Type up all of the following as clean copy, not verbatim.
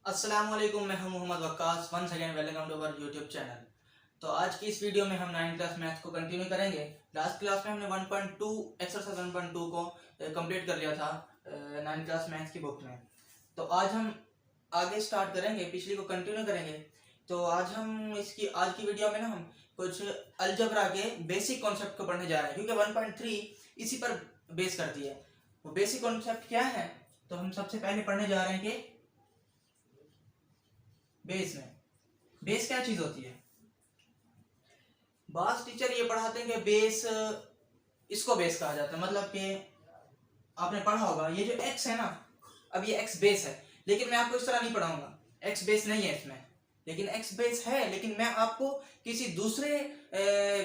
अस्सलाम वालेकुम, मैं हूं Mohammad Waqas. Once again welcome to our YouTube channel. तो आज की इस वीडियो में हम 9th क्लास मैथ्स को कंटिन्यू करेंगे। लास्ट क्लास में हमने 1.2 एक्सरसाइज 1.2 को कंप्लीट कर लिया था 9th क्लास मैथ्स की बुक में। तो आज हम आगे स्टार्ट करेंगे, पिछली को कंटिन्यू करेंगे। तो आज की वीडियो में ना हम कुछ अलजबरा के बेसिक कॉन्सेप्ट को पढ़ने जा रहे हैं, क्योंकि 1.3 इसी पर बेस करती है। वो बेसिक कॉन्सेप्ट क्या है, तो हम सबसे पहले पढ़ने जा रहे हैं कि बेस क्या चीज होती है। बास टीचर ये पढ़ाते हैं कि बेस, इसको बेस कहा जाता है। मतलब कि आपने पढ़ा होगा ये जो x है ना, अब ये x बेस है, लेकिन मैं आपको इस तरह नहीं पढ़ाऊंगा। x बेस नहीं है इसमें, लेकिन x बेस है, लेकिन मैं आपको किसी दूसरे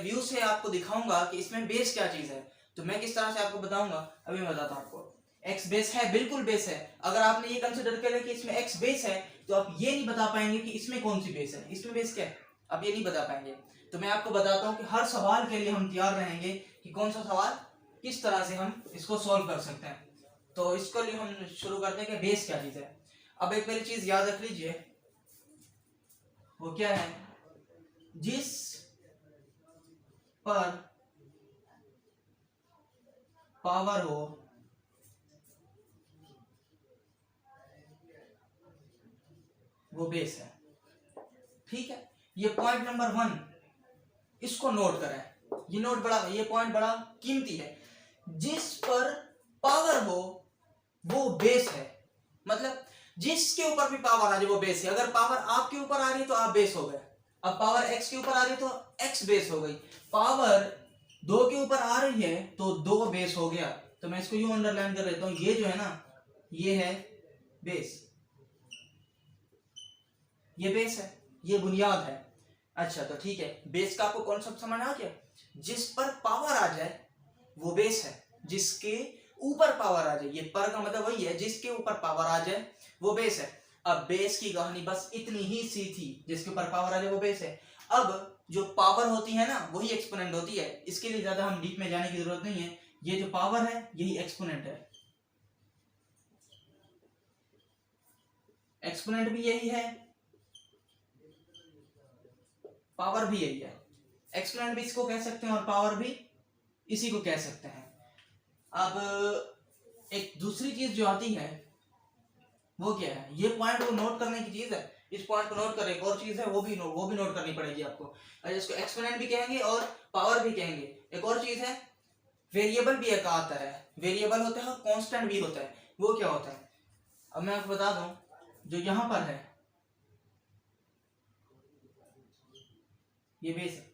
व्यू से आपको दिखाऊंगा कि इसमें बेस क्या चीज है। तो मैं किस तरह से आपको बताऊंगा, अभी मैं बताता हूं आपको। x बेस है, बिल्कुल बेस है। अगर आपने ये कंसिडर किया कि इसमें x बेस है, तो आप ये नहीं बता पाएंगे कि इसमें कौन सी बेस है, इसमें बेस क्या है, आप ये नहीं बता पाएंगे। तो मैं आपको बताता हूं कि हर सवाल के लिए हम तैयार रहेंगे कि कौन सा सवाल किस तरह से हम इसको सॉल्व कर सकते हैं। तो इसके लिए हम शुरू करते हैं कि बेस क्या चीज है। अब एक मेरी चीज याद रख लीजिए, वो क्या है, जिस पर पावर हो वो बेस है। ठीक है, ये पॉइंट नंबर 1, इसको नोट करें। ये पॉइंट बड़ा कीमती है। जिस पर पावर हो वो बेस है। मतलब जिसके ऊपर भी पावर आ जाए वो बेस है। अगर पावर आपके ऊपर आ रही है तो आप बेस हो गए। अब पावर x के ऊपर आ रही है तो x बेस हो गई। पावर 2 के ऊपर आ रही है तो 2 बेस हो गया। तो मैं इसको यूं अंडरलाइन कर लेता हूं, ये जो है ना, ये है बेस, ये बेस है, ये बुनियाद है। अच्छा, तो ठीक है, बेस का आपको कॉन्सेप्ट समझ आ गया। जिस पर पावर आ जाए वो बेस है, जिसके ऊपर पावर आ जाए, ये पर का मतलब वही है, जिसके ऊपर पावर आ जाए वो बेस है। अब बेस की कहानी बस इतनी ही सी थी, जिसके ऊपर पावर आ जाए वो बेस है। अब जो पावर होती है ना, वही एक्सपोनेंट होती है। इसके लिए ज्यादा हम डीप में जाने की जरूरत नहीं है। ये जो पावर है यही एक्सपोनेंट है, एक्सपोनेंट भी यही है, पावर भी यही है। एक्सपोनेंट भी इसको कह सकते हैं और पावर भी इसी को कह सकते हैं। अब एक दूसरी चीज जो आती है वो क्या है, ये पॉइंट को नोट करने की चीज है। इस पॉइंट को नोट कर, एक और चीज है वो भी नोट करनी पड़ेगी आपको। इसको एक्सपोनेंट भी कहेंगे और पावर भी कहेंगे। एक और चीज है, वेरिएबल भी एक आता है। वेरिएबल होता है और कांस्टेंट भी होता है। वो क्या होता है, अब मैं आपको बता दूं, जो यहां पर है ये बेस है,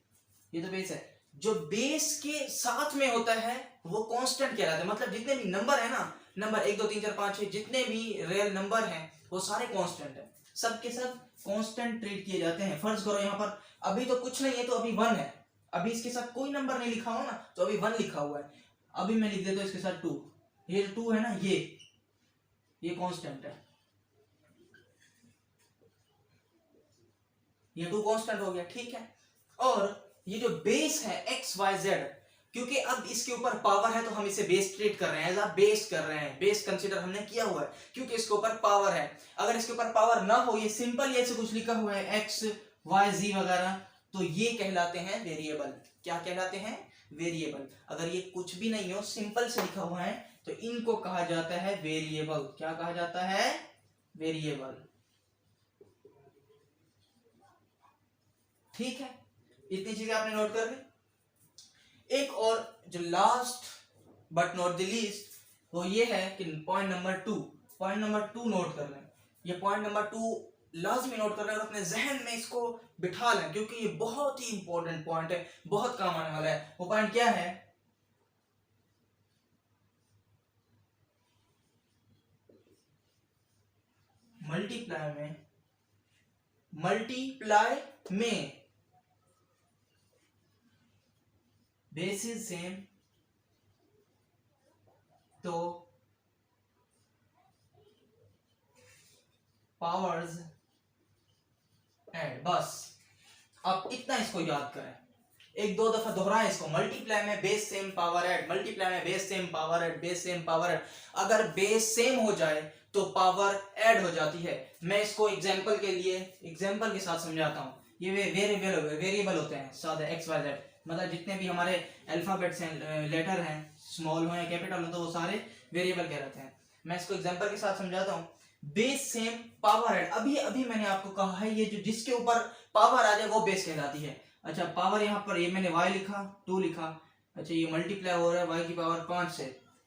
ये तो बेस है। जो बेस के साथ में होता है वो कांस्टेंट कहलाता है। मतलब जितने भी नंबर है ना, नंबर 1 2 3 4 5 6, जितने भी रियल नंबर हैं वो सारे कांस्टेंट हैं। सब के सब कांस्टेंट ट्रीट किए जाते हैं। फर्ज करो यहाँ पर अभी तो कुछ नहीं है, तो अभी 1 है। अभी इसके साथ कोई नंबर नहीं लिखा हो ना, तो अभी 1 लिखा हुआ है। अभी मैं लिख देता हूँ इसके साथ 2। ये 2 है ना, ये कांस्टेंट है, ये 2 कांस्टेंट हो गया। ठीक है, और ये जो बेस है एक्स वाई जेड, क्योंकि अब इसके ऊपर पावर है तो हम इसे बेस ट्रीट कर रहे हैं, एज अ बेस कर रहे हैं। बेस कंसीडर हमने किया हुआ है क्योंकि इसके ऊपर पावर है। अगर इसके ऊपर पावर ना हो, ये सिंपल ऐसे कुछ लिखा हुआ है एक्स वाई जी वगैरह, तो ये कहलाते हैं वेरिएबल। क्या कहलाते हैं, वेरिएबल। अगर ये कुछ भी नहीं हो, सिंपल से लिखा हुआ है, तो इनको कहा जाता है वेरिएबल। क्या कहा जाता है, वेरिएबल। ठीक है, इतनी चीजें आपने नोट कर ली। एक और जो last but not the least, वो ये है कि पॉइंट नंबर 2 नोट कर लें। ये पॉइंट नंबर 2 लाजमी नोट कर लें और अपने जहन में इसको बिठा लें, क्योंकि ये बहुत ही इंपॉर्टेंट पॉइंट है, बहुत काम आने वाला है। वो पॉइंट क्या है, मल्टीप्लाई में बेसिस सेम तो पावर्स ऐड। बस अब इतना इसको याद करें, 1 2 दफा दोहराएं इसको। मल्टीप्लाई में base same power add, multiply में base same power add, base same power add. अगर बेस सेम हो जाए तो पावर ऐड हो जाती है। मैं इसको एग्जांपल के साथ समझाता हूँ। ये वेरिएबल होते हैं सादे एक्स वाई जेड, मतलब जितने भी हमारे अल्फाबेट्स हैं, लेटर हैं, स्मॉल हो या कैपिटल हो, तो वो सारे वेरिएबल कहलाते हैं। मैं इसको एग्जांपल के साथ समझाता हूँ। बेस सेम पावर ऐड, अभी मैंने आपको कहा है ये जो जिसके ऊपर पावर आ जाए वो बेस कहलाती है। अच्छा पावर यहाँ पर ये मैंने y लिखा 2 लिखा, अच्छा ये मल्टीप्लाई हो रहा है y की पावर 5 से।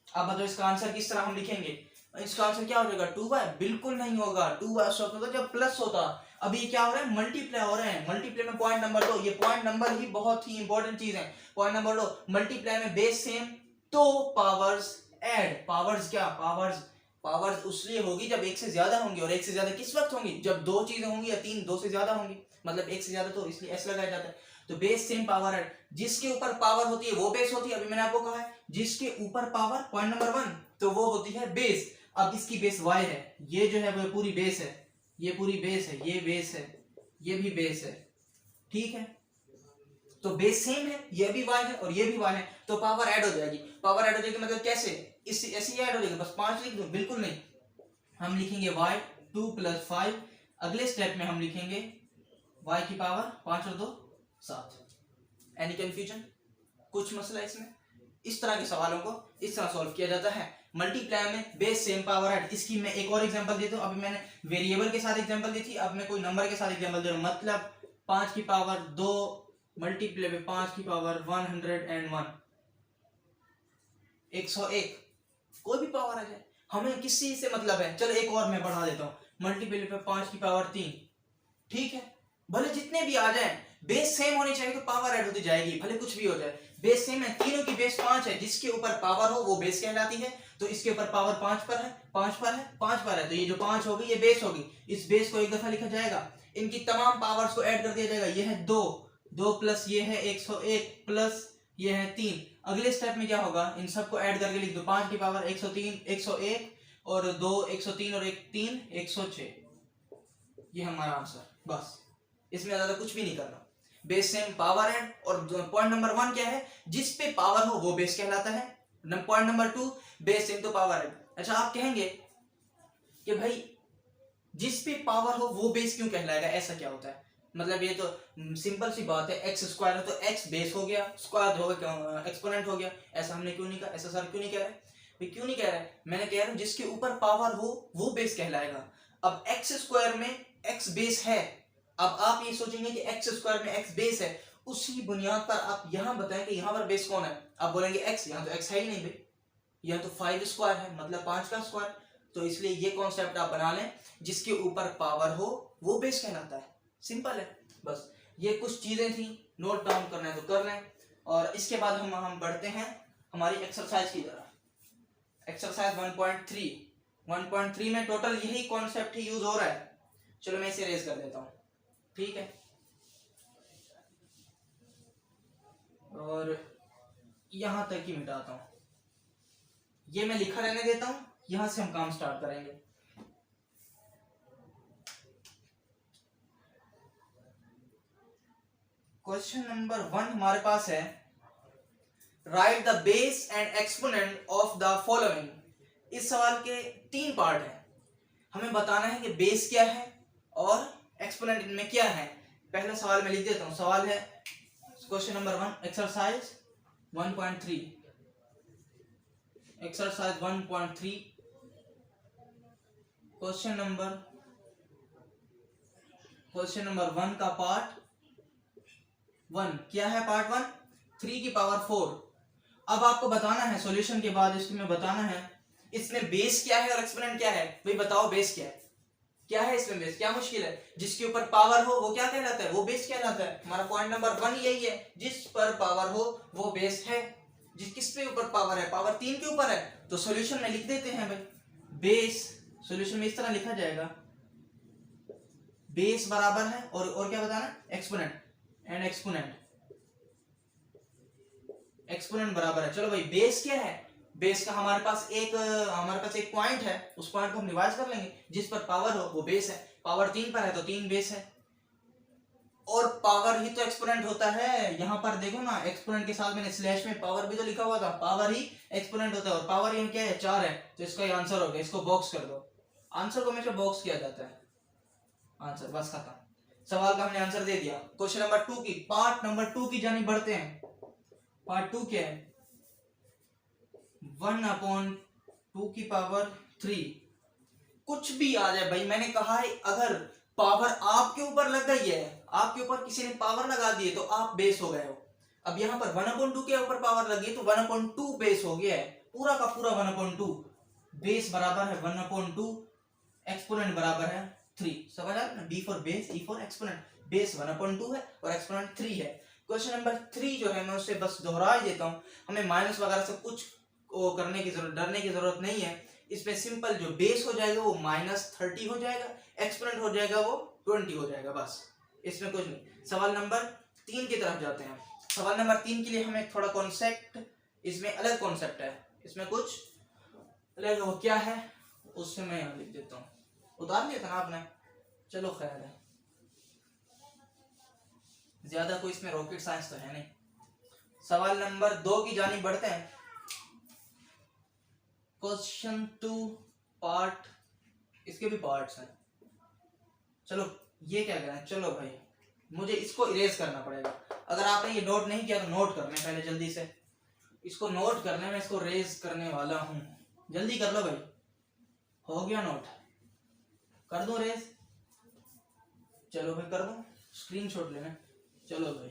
अब बताओ इसका आंसर किस तरह हम लिखेंगे? इसका आंसर क्या हो जाएगा 2y? बिल्कुल नहीं होगा, 2y शॉर्ट होता जब प्लस होता। अभी ये क्या हो रहा है? मल्टीप्लाई हो रहे हैं। मल्टीप्लाई में पॉइंट नंबर 2, ये पॉइंट नंबर ही बहुत ही इंपॉर्टेंट चीज है। पॉइंट नंबर 2, मल्टीप्लाई में बेस सेम तो पावर्स ऐड। पावर्स क्या? पावर्स उसलिए होगी जब एक से ज्यादा होंगी, और एक से ज्यादा किस वक्त होंगी? जब दो चीजें होंगी या तीन, दो से ज्यादा होंगी, मतलब एक से ज्यादा, तो इसलिए एस लगाया जाता है। तो बेस सेम पावर ऐड, जिसके ऊपर पावर होती है वो बेस होती है। अभी मैंने आपको कहा है जिसके ऊपर पावर, पॉइंट नंबर 1, तो वो होती है बेस। अब इसकी बेस y है, ये जो है वो पूरी बेस है, ये पूरी बेस है, ये बेस है, ये भी बेस है, ठीक है। तो बेस सेम है, ये भी y है और ये भी y है, तो पावर ऐड हो जाएगी। पावर ऐड हो जाएगी मतलब कैसे? इससे ऐसे ऐड हो जाएगी, बस 5 लिख दूं? बिल्कुल नहीं, हम लिखेंगे y 2 + 5। अगले स्टेप में हम लिखेंगे y की पावर 5 और 2 7। Any confusion? कुछ मसला इसमें? इस तरह के सवालों को इस तरह सॉल्व किया जाता है। मल्टीप्लाई में बेस सेम पावर ऐड। इसकी मैं एक और एग्जांपल देता हूं। अभी मैंने वेरिएबल के साथ एग्जांपल दी थी, अब मैं कोई नंबर के साथ एग्जांपल दे रहा हूं। मतलब 5 की पावर 2 मल्टीप्लाई में 5 की पावर 101, 101, कोई भी पावर आ जाए, हमें किसी से मतलब है। चलो एक और मैं बढ़ा देता हूं, मल्टीप्लाई में 5 की पावर 3, ठीक है। भले जितने भी आ जाए, बेस सेम होनी चाहिए तो पावर ऐड होती जाएगी, भले कुछ भी हो जाए। बेस सेम है, तीनों की बेस 5 है, जिसके ऊपर पावर हो वो बेस कहलाती है। तो इसके ऊपर पावर 5 पर है, 5 पर है, 5 पर है, तो ये जो 5 होगी ये बेस होगी। इस बेस को एक दफा लिखा जाएगा, इनकी तमाम पावर्स को ऐड कर दिया जाएगा। ये है 2 प्लस ये है 101 प्लस ये है 3। अगले स्टेप में क्या होगा? इन सबको ऐड करके लिख दो। 5 की पावर 103, 101 और 2 103 और 1 3 106। ये हमारा आंसर, बस इसमें ज्यादा कुछ भी नहीं करना। Base same power add. और पॉइंट नंबर 1 क्या है? जिस पे पावर हो वो बेस कहलाता है। पॉइंट नंबर 2 बेस सेम तो पावर ऐड। अच्छा आप कहेंगे कि भाई जिस पे पावर हो वो बेस क्यों कहलाएगा, ऐसा क्या होता है? मतलब ये तो सिंपल सी बात है, एक्स स्क्वायर है तो एक्स बेस हो गया, स्क्वायर हो गया, एक्सपोनेंट हो गया। ऐसा हमने क्यों नहीं कहा? ऐसा सर क्यों नहीं कह रहे? भाई क्यों नहीं कह रहे? मैंने कह रहा हूं जिसके ऊपर पावर हो वो बेस कहलाएगा। अब एक्स स्क्वायर में एक्स बेस है, अब आप ये सोचेंगे कि एक्स स्क्वायर में एक्स बेस है, उसी बुनियाद पर आप यहां बताएं कि यहां पर बेस कौन है। आप बोलेंगे एक्स, यहां तो एक्स है ही नहीं भाई, यहां तो 5 स्क्वायर है, मतलब 5 का स्क्वायर। तो इसलिए ये कॉन्सेप्ट आप बना लें, जिसके ऊपर पावर हो वो बेस कहलाता है। सिंपल है, बस ये कुछ चीजें थी, नोट डाउन करना है तो कर लें। और इसके बाद हम बढ़ते हैं हमारी एक्सरसाइज की तरफ। एक्सरसाइज 1.3 में टोटल यही कॉन्सेप्ट ही यूज हो रहा है। चलो मैं इसे रेज कर देता हूं, ठीक है। और यहां तक ही मिटाता हूं, ये मैं लिखा रहने देता हूं, यहां से हम काम स्टार्ट करेंगे। क्वेश्चन नंबर 1 हमारे पास है, right the base and exponent of the following. इस सवाल के 3 पार्ट हैं। हमें बताना है कि बेस क्या है और एक्सपोनेंट इनमें क्या है। पहला सवाल मैं लिख देता हूं। सवाल है question number 1, exercise 1.3। Exercise 1.3 question number 1 का पार्ट 1 क्या है? पार्ट 1 3 की पावर 4। अब आपको बताना है सॉल्यूशन के बाद, इसमें बताना है इसमें बेस क्या है और एक्सपोनेंट क्या है। भाई बताओ बेस क्या है, क्या है इसमें बेस? क्या मुश्किल है? जिसके ऊपर पावर हो वो क्या कहलाता है? वो बेस कहलाता है। हमारा पॉइंट नंबर 1 यही है, जिस पर पावर हो वो बेस है। जिस किस पे ऊपर पावर है? पावर 3 के ऊपर है। तो सॉल्यूशन में लिख देते हैं भाई, बेस सॉल्यूशन में इस तरह लिखा जाएगा, बेस बराबर है और क्या बताना? एक्सपोनेंट एंड एक्सपोनेंट बराबर है। चलो भाई बेस क्या है? बेस का हमारे पास एक पॉइंट है, उस पॉइंट को हम रिवाइज कर लेंगे। जिस पर पावर हो वो बेस है। पावर 3 पर है तो 3 बेस है, और पावर ही तो एक्सपोनेंट होता है। यहां पर देखो ना, एक्सपोनेंट के साथ मैंने स्लैश में पावर भी तो लिखा हुआ था। पावर ही एक्सपोनेंट होता है, और पावर यहाँ क्या है? 4 है, तो इसका आंसर हो गया। इसको बॉक्स कर दो, आंसर को हमेशा बॉक्स किया जाता है, आंसर बस खत्म। सवाल का हमने आंसर दे दिया। क्वेश्चन नंबर 2 की पार्ट नंबर 2 की जानी बढ़ते हैं। पार्ट 2 क्या है? 1/2 कुछ भी आ जाए भाई, मैंने कहा है अगर पावर आपके ऊपर लग गई है, आपके ऊपर किसी ने पावर लगा दी है तो आप बेस हो गए हो। अब यहाँ पर 1/2 के ऊपर पावर लगी तो 1/2 बेस हो गया है, पूरा का पूरा 1/2 बेस बराबर है 1/2, एक्सपोनेंट बराबर है 3। समझ आ रहा? B for base, E for exponent. Base 1/2 है और एक्सपोनेंट 3 है। क्वेश्चन नंबर 3 जो है मैं उससे बस दोहरा ही देता हूँ, हमें माइनस वगैरह से कुछ करने की जरूरत, डरने की जरूरत नहीं है। इसमें सिंपल जो बेस हो जाएगा वो -30 हो जाएगा, एक्सपोनेंट हो जाएगा वो 20 हो जाएगा, बस इसमें कुछ नहीं। सवाल नंबर 3 की तरफ जाते हैं। सवाल नंबर 3 के लिए हमें थोड़ा कॉन्सेप्ट, इसमें अलग कॉन्सेप्ट है, इसमें कुछ अलग। वो क्या है उससे मैं यहाँ लिख देता हूँ, उतार लिया था ना आपने, चलो खैर है, ज्यादा कोई इसमें रॉकेट साइंस तो है नहीं। सवाल नंबर 2 की जानी बढ़ते हैं। क्वेश्चन 2 पार्ट, इसके भी पार्ट्स हैं। चलो ये क्या करें, चलो भाई मुझे इसको इरेज करना पड़ेगा। अगर आपने ये नोट नहीं किया तो नोट कर लें पहले जल्दी से, इसको नोट करने में इसको रेज करने वाला हूं, जल्दी कर लो भाई। हो गया नोट, कर दूं रेज? चलो भाई कर दूं, स्क्रीनशॉट लेना, चलो भाई।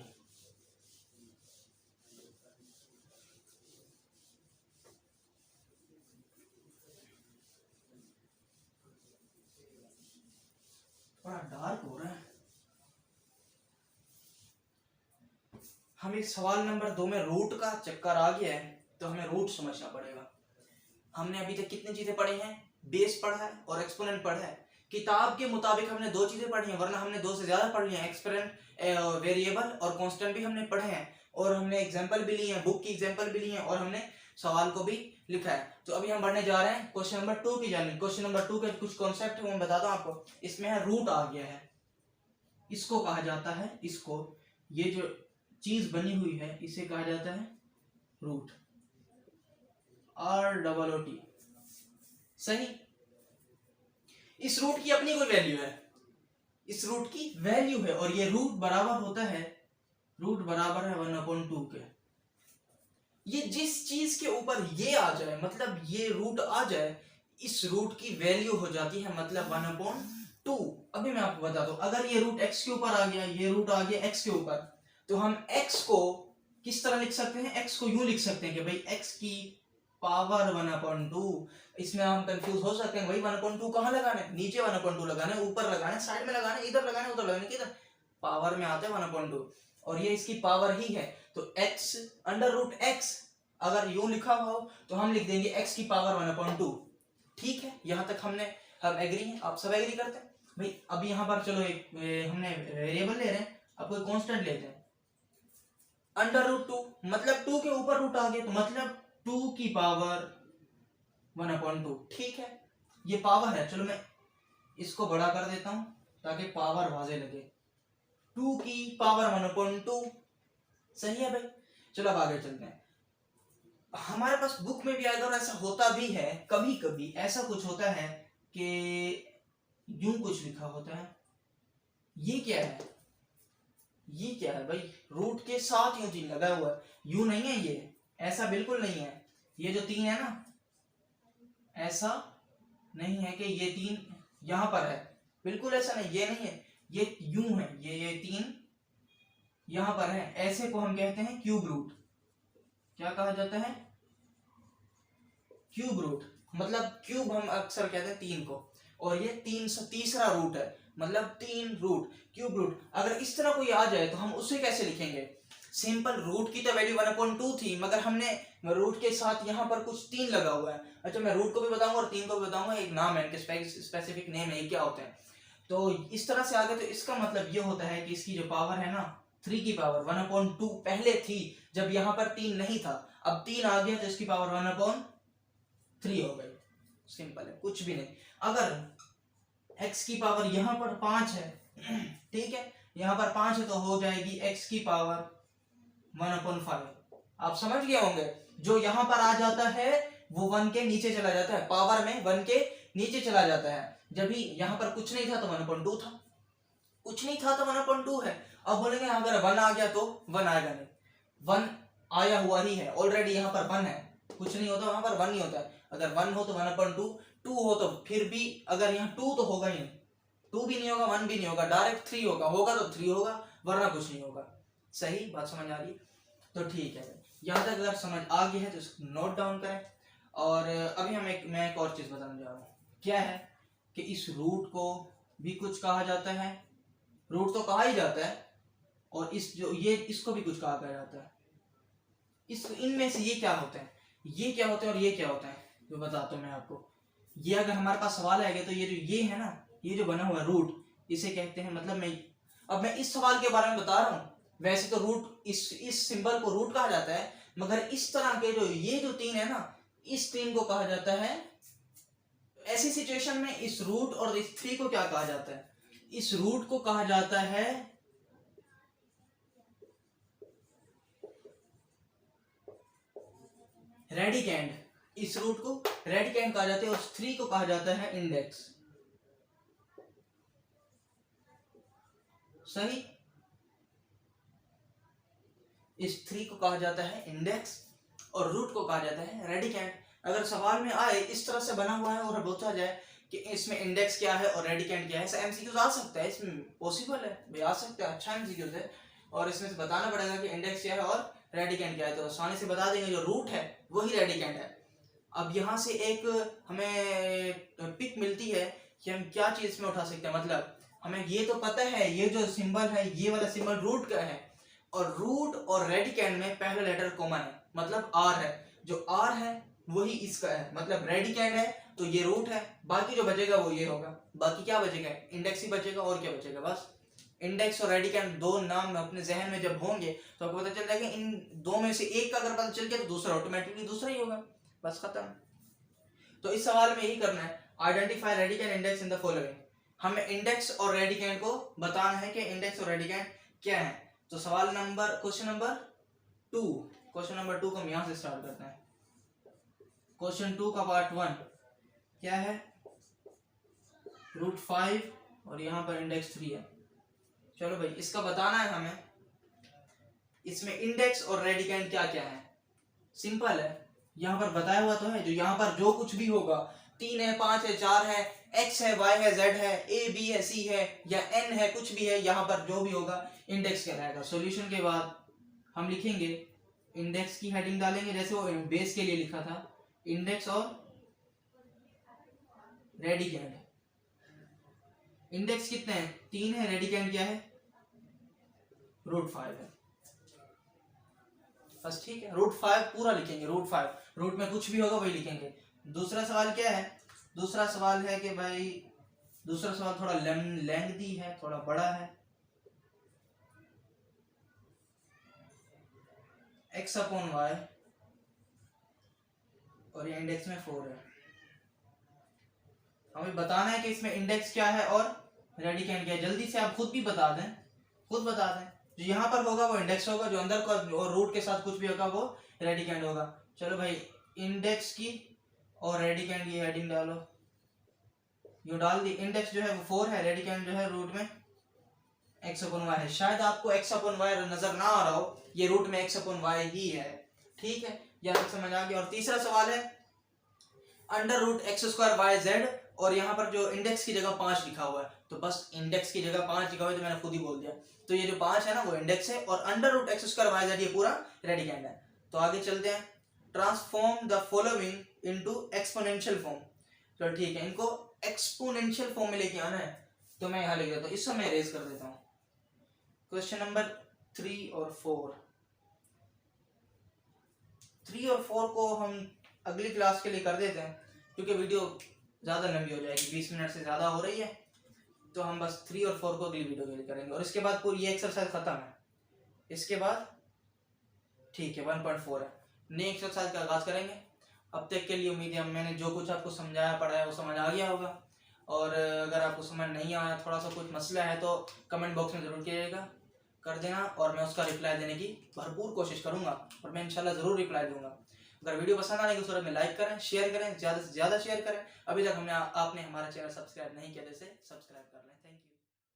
थोड़ा डार्क हो रहा है। हमें सवाल नंबर 2 में रूट का चक्कर आ गया है तो हमें रूट समझना पड़ेगा। हमने अभी तक कितनी चीजें पढ़ी हैं? बेस पढ़ा है और एक्सपोनेंट पढ़ा है। किताब के मुताबिक हमने 2 चीजें पढ़ी हैं, वरना हमने 2 से ज्यादा पढ़ ली हैं। एक्सपोनेंट, वेरिएबल और कांस्टेंट भी हमने पढ़े हैं, और हमने एग्जांपल भी लिए हैं, बुक की एग्जांपल भी लिए हैं, और हमने सवाल को भी लिखा है। तो अभी हम बढ़ने जा रहे हैं क्वेश्चन नंबर 2 की जानी। क्वेश्चन नंबर 2 के कुछ कॉन्सेप्ट है वो मैं बताता हूँ आपको। इसमें है रूट आ गया है, इसको कहा जाता है, इसको, ये जो चीज बनी हुई है इसे कहा जाता है रूट, ROOT। सही। इस रूट की अपनी कोई वैल्यू है, इस रूट की वैल्यू है, और ये रूट बराबर होता है, रूट बराबर है 1/2 के। ये जिस चीज के ऊपर ये आ जाए, मतलब ये रूट आ जाए, इस रूट की वैल्यू हो जाती है मतलब 1/2। अभी मैं आपको बताता हूं, अगर ये रूट x के ऊपर आ गया, ये रूट आ गया x के ऊपर, तो हम x को किस तरह लिख सकते हैं? x को यूं लिख सकते हैं कि भाई x की पावर 1/2। इसमें हम कंफ्यूज हो सकते हैं, भाई 1/2 कहाँ लगाना है? नीचे 1/2 लगाना है, ऊपर लगाना है, साइड में लगाना है, इधर लगाना है, उधर लगाना है, किधर? पावर में आता है 1/2, और ये इसकी पावर ही है। तो x √x अगर यूं लिखा हुआ हो तो हम लिख देंगे x की पावर 1/2। ठीक है, यहां तक हम एग्री हैं? आप सब एग्री करते हैं भाई? अब यहाँ पर चलो एक हमने वेरिएबल ले रहे हैं, अब कोई कांस्टेंट लेते हैं। √2 मतलब 2 के ऊपर रूट आ गया, तो मतलब 2 की पावर 1/2। ठीक है, ये पावर है। चलो मैं इसको बड़ा कर देता हूं ताकि पावर वाजे लगे। 2 की पावर 1/2। सही है भाई। चलो अब आगे चलते हैं। हमारे पास बुक में भी आएगा, और ऐसा होता भी है, कभी कभी ऐसा कुछ होता है कि यूं कुछ लिखा होता है। ये क्या है? ये क्या है भाई? रूट के साथ यूं चिन्ह लगा हुआ है, यूं नहीं है, ये ऐसा बिल्कुल नहीं है। ये जो 3 है ना, ऐसा नहीं है कि ये 3 यहां पर है, बिल्कुल ऐसा नहीं, ये नहीं है, ये यूं है, ये 3 यहां पर है। ऐसे को हम कहते हैं क्यूब रूट। क्या कहा जाता है? Cube root. मतलब क्यूब हम अक्सर कहते हैं 3 को, और ये 3 रूट है, मतलब 3 रूट, क्यूब रूट। अगर इस तरह कोई आ जाए तो हम उसे कैसे लिखेंगे? सिंपल, रूट की तो वैल्यू 1/2 थी, मगर हमने रूट के साथ यहाँ पर कुछ 3 लगा हुआ है। अच्छा, मैं रूट को भी बताऊंगा और 3 को भी बताऊंगा, एक नाम है, स्पेसिफिक नेम है, क्या होते हैं। तो इस तरह से आगे, तो इसका मतलब ये होता है कि इसकी जो पावर है ना, 3 की पावर 1/2 पहले थी जब यहाँ पर 3 नहीं था, अब 3 आ गया तो इसकी पावर 1/3 हो गई। सिंपल है, कुछ भी नहीं। अगर x की पावर यहाँ पर 5 है, ठीक है, यहाँ पर 5 है, तो हो जाएगी x की पावर 1/5। आप समझ गए होंगे, जो यहाँ पर आ जाता है वो 1 के नीचे चला जाता है, पावर में 1 के नीचे चला जाता है। जब भी यहाँ पर कुछ नहीं था तो 1/2 था, कुछ नहीं था तो 1/2 है। अब बोलेंगे अगर 1 आ गया तो 1 आएगा नहीं, 1 आया हुआ ही है ऑलरेडी, यहाँ पर 1 है, कुछ नहीं होता वहां पर 1 ही होता है। अगर 1 हो तो 1/2, 2 हो तो फिर भी अगर यहाँ 2 तो होगा ही नहीं, 2 भी नहीं होगा, 1 भी नहीं होगा, डायरेक्ट 3 होगा, होगा तो 3 होगा, वरना कुछ नहीं होगा। सही बात समझ आ रही है? तो ठीक है, यहाँ तक अगर समझ आ गई है तो इसको नोट डाउन करें। और अभी मैं एक और चीज बताने जा रहा हूँ, क्या है कि इस रूट को भी कुछ कहा जाता है, रूट तो कहा ही जाता है, और इस जो ये इसको भी कुछ कहा जाता है। इस इनमें से ये क्या होते हैं, ये क्या होते हैं और ये क्या होते हैं, जो बताता हूँ मैं आपको। ये अगर हमारे पास सवाल आएगा तो ये जो ये है ना, ये जो बना हुआ है रूट, इसे कहते हैं, मतलब मैं इस सवाल के बारे में बता रहा हूँ। वैसे तो रूट इस सिंबल को रूट कहा जाता है, मगर इस तरह के जो ये जो 3 है ना, इस 3 को कहा जाता है। ऐसी सिचुएशन में इस रूट और इस 3 को क्या कहा जाता है, इस रूट को कहा जाता है रेडिकेंड, इस रूट को रेडिकेंड कहा जाता है, और 3 को कहा जाता है इंडेक्स। सही, इस 3 को कहा जाता है इंडेक्स और रूट को कहा जाता है रेडिकेंड। अगर सवाल में आए इस तरह से बना हुआ है और पूछा जाए कि इसमें इंडेक्स क्या है और रेडिकेंड क्या है, ऐसा एमसीक्यूज आ सकता है, इसमें पॉसिबल है भाई, आ सकता है, अच्छा एमसीक्यूज है। और इसमें से बताना पड़ेगा कि इंडेक्स क्या है और रेडिकेंड क्या है, तो आसानी से बता देंगे, जो रूट है वही रेडिकेंड है। अब यहाँ से एक हमें पिक मिलती है कि हम क्या चीज में उठा सकते हैं, मतलब हमें ये तो पता है ये जो सिंबल है, ये वाला सिंबल रूट का है, और रूट और रेडिकेंड में पहला लेटर कॉमन है, मतलब आर है, जो आर है वही इसका है, मतलब रेडिकेंड है तो ये रूट है, बाकी जो बचेगा वो ये होगा। बाकी क्या बचेगा, इंडेक्स ही बचेगा, और क्या बचेगा, बस इंडेक्स और रेडिकेंड दो नाम अपने जहन में जब होंगे तो आपको पता चल जाएगा इन दो में से एक का अगर पता चल गया तो दूसरा ऑटोमेटिकली दूसरा ही होगा, बस खत्म। तो इस सवाल में यही करना है, identify radicand index in the following. हमें इंडेक्स और रेडिकेंड को बताना है कि इंडेक्स और रेडिकेंड क्या है। तो सवाल नंबर क्वेश्चन नंबर 2 को हम यहां से स्टार्ट करते हैं। क्वेश्चन 2 का पार्ट 1 क्या है, √5 और यहाँ पर इंडेक्स 3 है। चलो भाई इसका बताना है हमें, इसमें इंडेक्स और रेडिकेंड क्या क्या है। सिंपल है, यहाँ पर बताया हुआ तो है, जो यहाँ पर जो कुछ भी होगा, 3 है, 5 है, 4 है, x है, y है, z है, a b है, c है या n है, कुछ भी है, यहाँ पर जो भी होगा इंडेक्स कहलाएगा। सॉल्यूशन के बाद हम लिखेंगे, इंडेक्स की हेडिंग डालेंगे, जैसे वो बेस के लिए लिखा था, इंडेक्स और रेडिकेंड। इंडेक्स कितने हैं, 3 है, रेडिकेंड क्या है, √5 है, बस ठीक है। √5 पूरा लिखेंगे, √5, रूट में कुछ भी होगा वही लिखेंगे। दूसरा सवाल क्या है, दूसरा सवाल है कि भाई, दूसरा सवाल थोड़ा लेंथी है, थोड़ा बड़ा है। x/y और ये इंडेक्स में 4 है। हमें बताना है कि इसमें इंडेक्स क्या है और रेडिकेंड क्या है। जल्दी से आप खुद भी बता दें, खुद बता दें, जो यहाँ पर होगा वो इंडेक्स होगा, जो अंदर का और रूट के साथ कुछ भी होगा वो रेडिकेंड होगा। चलो भाई, इंडेक्स की और रेडिकेंड की हेडिंग डालो, यो डाल दी। इंडेक्स जो है वो 4 है, रेडिकेंड जो है रूट में x/y है। शायद आपको x/y नजर ना आ रहा हो, ये रूट में x/y ही है, ठीक है, यहाँ तक समझ आ गया। और तीसरा सवाल है √x²y/z, और यहाँ पर जो इंडेक्स की जगह 5 लिखा हुआ है, तो बस इंडेक्स की जगह 5 लिखा हुआ है तो मैंने खुद ही बोल दिया, तो ये जो 5 है ना वो इंडेक्स है, और √x²y/z ये पूरा रेडिकेंड है। तो आगे चलते हैं, transform the following into exponential form. तो ठीक है, इनको एक्सपोनेंशियल फॉर्म में लेके आना है, तो मैं यहाँ लिख देता हूँ, इस समय रेज कर देता हूँ। क्वेश्चन नंबर 3 और 4 को हम अगली क्लास के लिए कर देते हैं, क्योंकि वीडियो ज़्यादा लंबी हो जाएगी, 20 मिनट से ज़्यादा हो रही है, तो हम बस 3 और 4 को अगली वीडियो के लिए करेंगे, और इसके बाद पूरी ये एक्सरसाइज खत्म है। इसके बाद ठीक है 1.4 है, नई एक्सरसाइज का आगाज करेंगे। अब तक के लिए उम्मीद है मैंने जो कुछ आपको समझाया पढ़ाया वो समझ आ गया होगा, और अगर आपको समझ नहीं आया, थोड़ा सा कुछ मसला है, तो कमेंट बॉक्स में ज़रूर कीजिएगा, कर देना, और मैं उसका रिप्लाई देने की भरपूर कोशिश करूँगा, और मैं इंशाल्लाह ज़रूर रिप्लाई दूंगा। अगर वीडियो पसंद आने की सूरत में लाइक करें, शेयर करें, ज़्यादा से ज़्यादा शेयर करें। अभी तक आपने हमारा चैनल सब्सक्राइब नहीं किया तो इसे सब्सक्राइब कर लें।